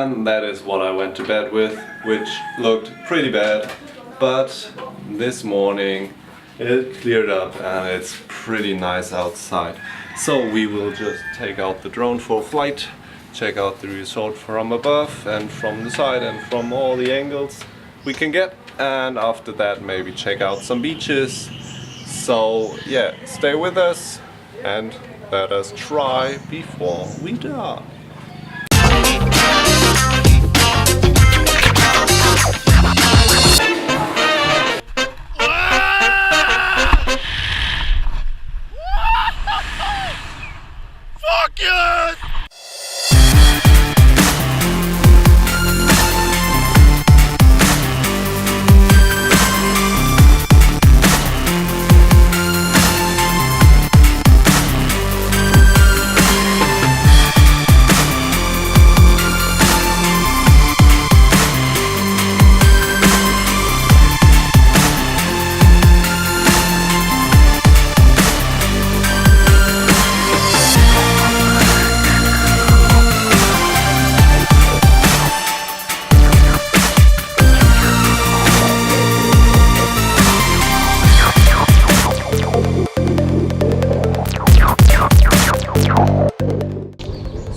And that is what I went to bed with, which looked pretty bad. But this morning it cleared up and it's pretty nice outside. So we will just take out the drone for flight, check out the resort from above and from the side and from all the angles we can get. And after that maybe check out some beaches. So yeah, stay with us and let us try before we die. Fuck yes!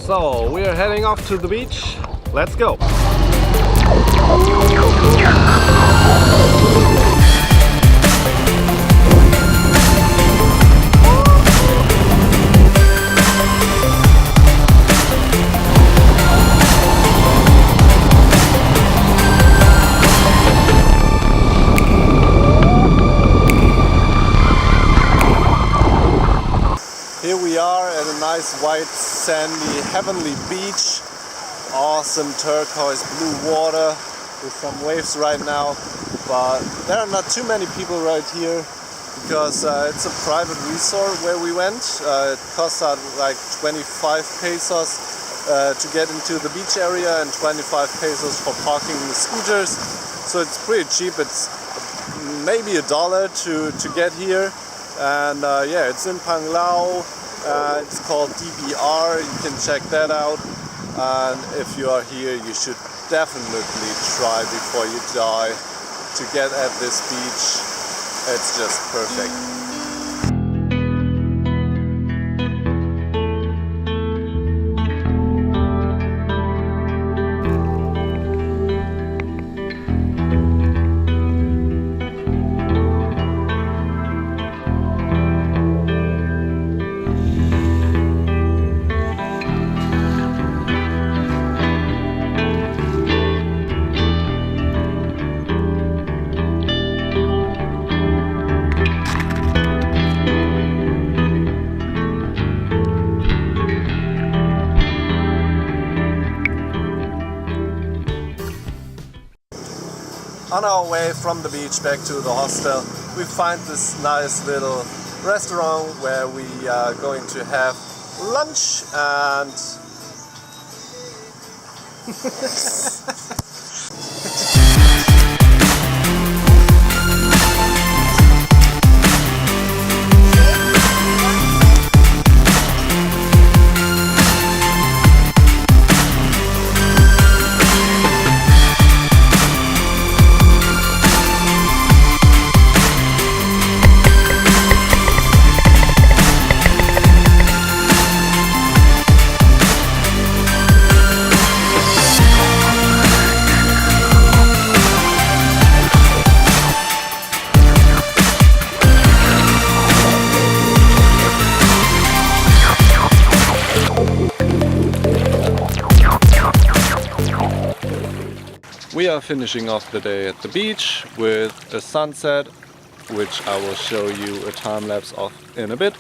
So we are heading off to the beach. Let's go! Here we are at a nice white sandy heavenly beach. Awesome turquoise blue water with some waves right now, but there are not too many people right here because it's a private resort where we went. It costs us like 25 pesos to get into the beach area and 25 pesos for parking the scooters, so it's pretty cheap. It's maybe $1 to get here. And yeah, it's in Panglao. It's called DBR. You can check that out. And if you are here, you should definitely try before you die to get at this beach. It's just perfect. On our way from the beach back to the hostel, we find this nice little restaurant where we are going to have lunch and we are finishing off the day at the beach with a sunset, which I will show you a time lapse of in a bit.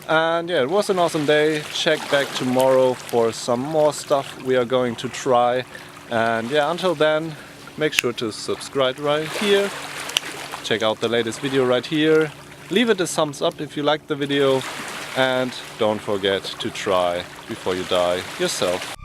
And yeah, it was an awesome day. Check back tomorrow for some more stuff we are going to try. And yeah, until then, make sure to subscribe right here. Check out the latest video right here. Leave it a thumbs up if you liked the video. And don't forget to try before you die yourself.